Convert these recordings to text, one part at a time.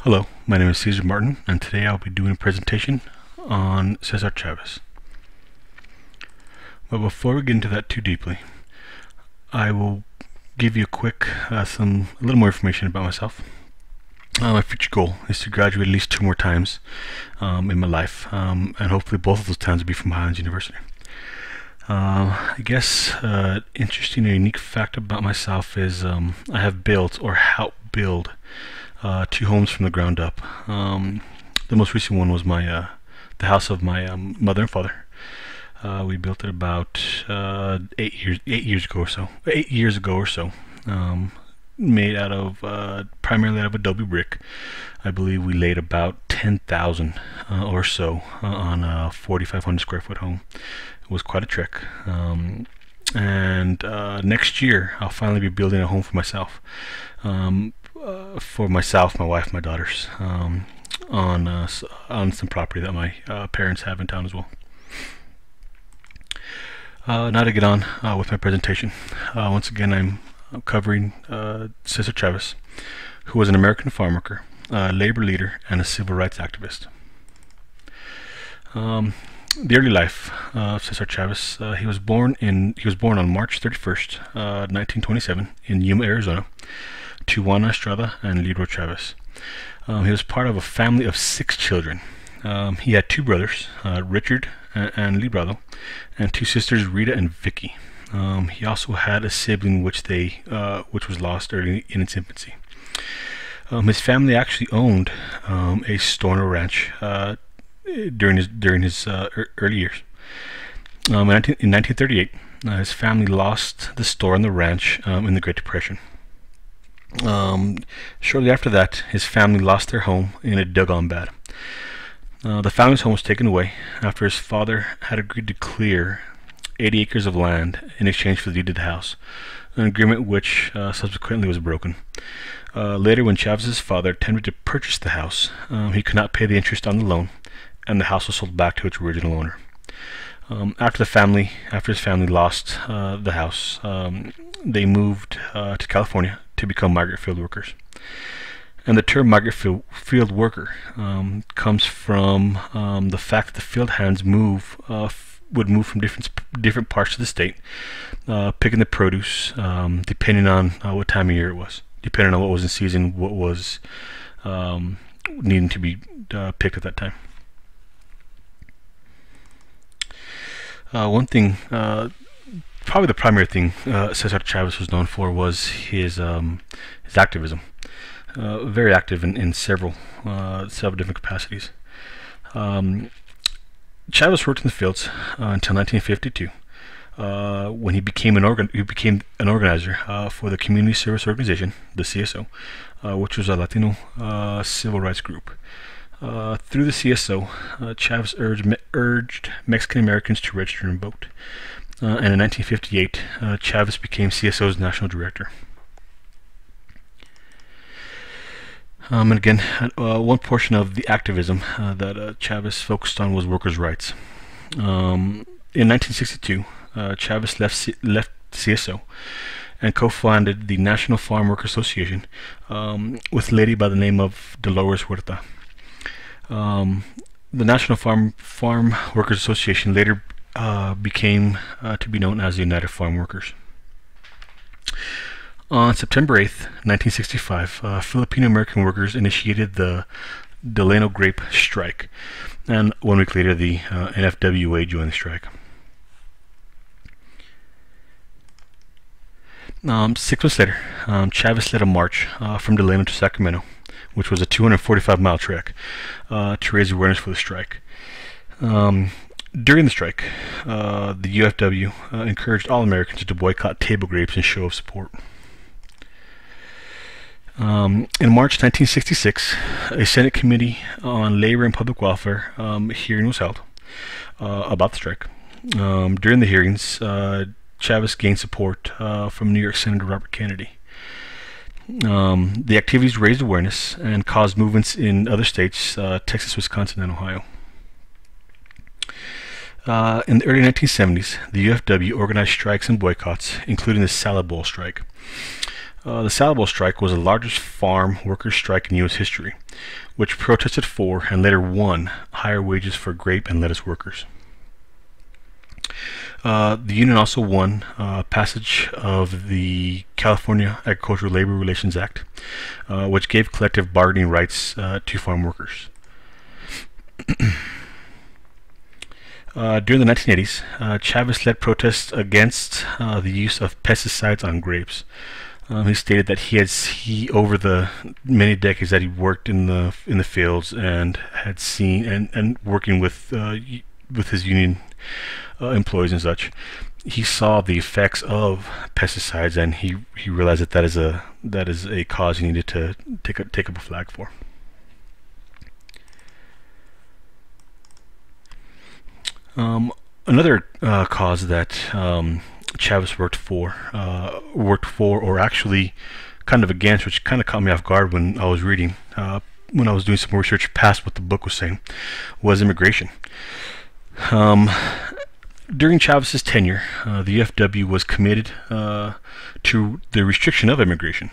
Hello, my name is Cesar Martin, and today I'll be doing a presentation on Cesar Chavez. But before we get into that too deeply, I will give you a little more information about myself. My future goal is to graduate at least 2 more times in my life, and hopefully both of those times will be from Highlands University. I guess interesting and unique fact about myself is I have built or helped build 2 homes from the ground up. The most recent one was the house of my mother and father. We built it about 8 years ago or so. Made out of primarily out of adobe brick. I believe we laid about 10,000 or so on a 4,500 square foot home. It was quite a trek. And next year I'll finally be building a home for myself. My wife, my daughters, on some property that my parents have in town as well. Now to get on with my presentation. Once again, I'm covering Cesar Chavez, who was an American farm worker, labor leader, and a civil rights activist. The early life of Cesar Chavez. He was born on March 31st, 1927, in Yuma, Arizona, to Juana Estrada and Leroy Chavez. He was part of a family of 6 children. He had 2 brothers, Richard and Librado, and 2 sisters, Rita and Vicky. He also had a sibling which was lost early in its infancy. His family actually owned a store and a ranch during his early years. In 1938, his family lost the store and the ranch in the Great Depression. Shortly after that, his family lost their home and it dug on bad. The family's home was taken away after his father had agreed to clear 80 acres of land in exchange for the deed of the house, an agreement which subsequently was broken. Later, when Chavez's father attempted to purchase the house, he could not pay the interest on the loan, and the house was sold back to its original owner. After his family lost the house, they moved to California to become migrant field workers. And the term migrant field worker comes from the fact that the field hands would move from different parts of the state, picking the produce depending on what time of year it was, depending on what was in season, what was needing to be picked at that time. One thing, probably the primary thing Cesar Chavez was known for was his activism. Very active in several different capacities. Chavez worked in the fields until 1952, when he became an organizer for the Community Service Organization, the CSO, which was a Latino civil rights group. Through the CSO, Chavez urged Mexican Americans to register and vote. And in 1958, Chavez became CSO's national director. And again, one portion of the activism that Chavez focused on was workers' rights. In 1962, Chavez left CSO and co-founded the National Farm Workers Association with a lady by the name of Dolores Huerta. The National Farm Workers Association later became to be known as the United Farm Workers. On September 8th, 1965, Filipino-American workers initiated the Delano grape strike, and 1 week later the NFWA joined the strike. 6 months later, Chavez led a march from Delano to Sacramento, which was a 245-mile trek, to raise awareness for the strike. During the strike, the UFW encouraged all Americans to boycott table grapes in show of support. In March 1966, a Senate Committee on Labor and Public Welfare hearing was held about the strike. During the hearings, Chavez gained support from New York Senator Robert Kennedy. The activities raised awareness and caused movements in other states, Texas, Wisconsin, and Ohio. In the early 1970s, the UFW organized strikes and boycotts, including the Salad Bowl strike. The Salvo Strike was the largest farm workers' strike in U.S. history, which protested for and later won higher wages for grape and lettuce workers. The union also won passage of the California Agricultural Labor Relations Act, which gave collective bargaining rights to farm workers. During the 1980s, Chavez led protests against the use of pesticides on grapes. He stated that he over the many decades that he worked in the fields and had seen and working with his union employees and such, he saw the effects of pesticides, and he realized that that is a cause he needed to take up a flag for. Another cause that Chavez worked for, or actually kind of against, which kind of caught me off guard when I was reading, when I was doing some more research past what the book was saying, was immigration. During Chavez's tenure, the UFW was committed to the restriction of immigration,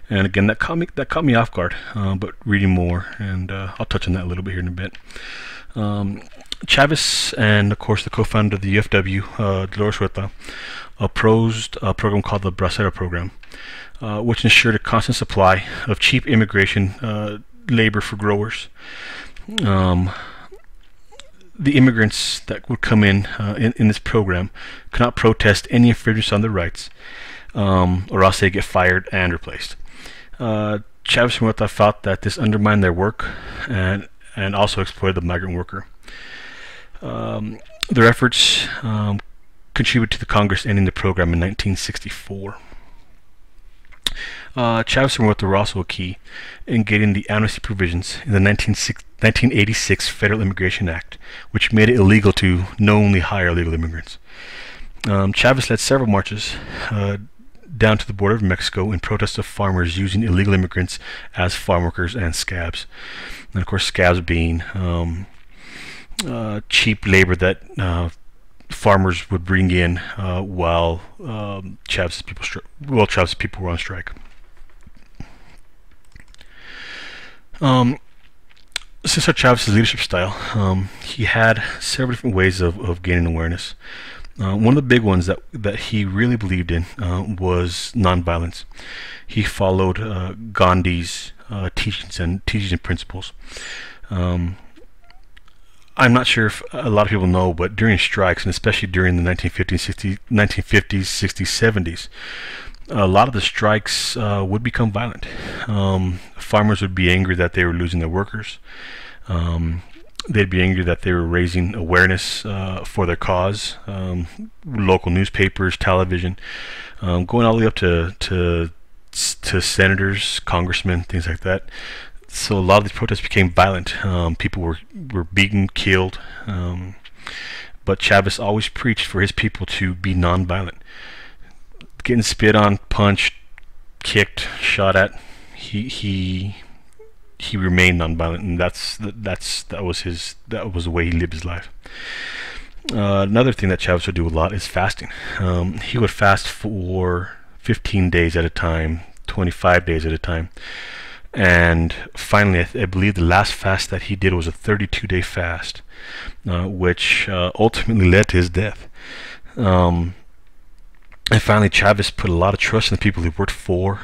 and again that caught me off guard. But reading more, and I'll touch on that a little bit here in a bit. Chavez and, of course, the co-founder of the UFW, Dolores Huerta, opposed a program called the Bracero Program, which ensured a constant supply of cheap immigration labor for growers. The immigrants that would come in this program could not protest any infringements on their rights, or else they get fired and replaced. Chavez and Huerta felt that this undermined their work and also exploited the migrant worker. Their efforts contributed to the Congress ending the program in 1964. Chavez and Huerta were also a key in getting the amnesty provisions in the 1986 Federal Immigration Act, which made it illegal to knowingly hire illegal immigrants. Chavez led several marches down to the border of Mexico in protest of farmers using illegal immigrants as farm workers and scabs. And of course, scabs being cheap labor that farmers would bring in while Chavez's people were on strike. Cesar Chavez's leadership style, he had several different ways of gaining awareness. One of the big ones that he really believed in was nonviolence. He followed Gandhi's teachings and principles. I'm not sure if a lot of people know, but during strikes, and especially during the 1950s, 60s, 70s, a lot of the strikes would become violent. Farmers would be angry that they were losing their workers. They'd be angry that they were raising awareness for their cause. Local newspapers, television, going all the way up to senators, congressmen, things like that. So a lot of these protests became violent. People were beaten, killed. But Chavez always preached for his people to be nonviolent. Getting spit on, punched, kicked, shot at, he remained nonviolent, and that was the way he lived his life. Another thing that Chavez would do a lot is fasting. He would fast for 15 days at a time, 25 days at a time. And finally, I believe the last fast that he did was a 32-day fast, which ultimately led to his death. And finally, Chavez put a lot of trust in the people he worked for,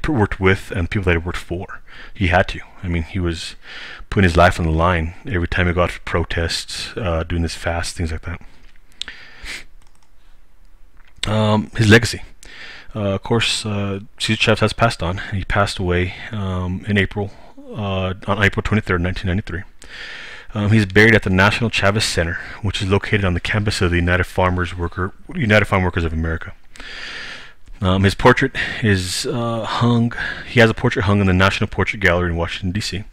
worked with, and the people that he worked for. He had to. I mean, he was putting his life on the line every time he got to protests, doing this fast, things like that. His legacy. Of course, Cesar Chavez has passed on. He passed away in April, on April 23rd, 1993. He's buried at the National Chavez Center, which is located on the campus of the United Farm Workers of America. His portrait is hung. He has a portrait hung in the National Portrait Gallery in Washington, D.C.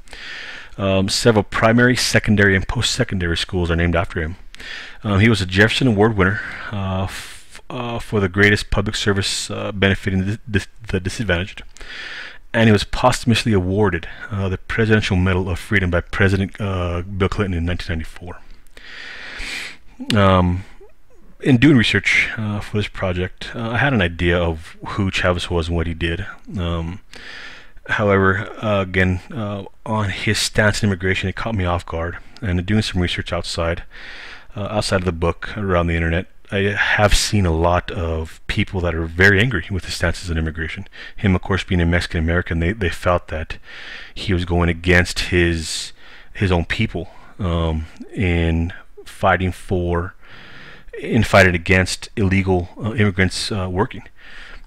Several primary, secondary, and post-secondary schools are named after him. He was a Jefferson Award winner for the greatest public service benefiting the disadvantaged, and he was posthumously awarded the Presidential Medal of Freedom by President Bill Clinton in 1994. In doing research for this project, I had an idea of who Chavez was and what he did. However, again, on his stance on immigration, it caught me off guard. And doing some research outside of the book, around the internet, I have seen a lot of people that are very angry with his stances on immigration. Him, of course, being a Mexican American, they felt that he was going against his own people, in fighting against illegal immigrants working.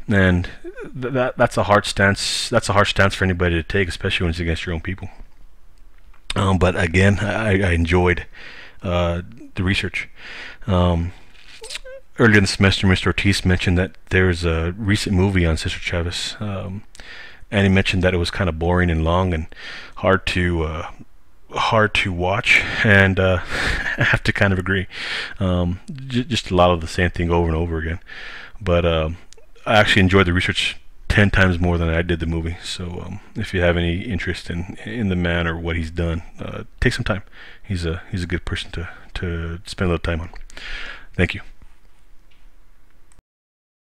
And that's a hard stance. That's a harsh stance for anybody to take, especially when it's against your own people. But again, I enjoyed the research. Earlier in the semester, Mr. Ortiz mentioned that there's a recent movie on Cesar Chavez, and he mentioned that it was kind of boring and long and hard to watch, and I have to kind of agree. Just a lot of the same thing over and over again. But I actually enjoyed the research 10 times more than I did the movie. So if you have any interest in the man or what he's done, take some time. He's a good person to spend a little time on. Thank you.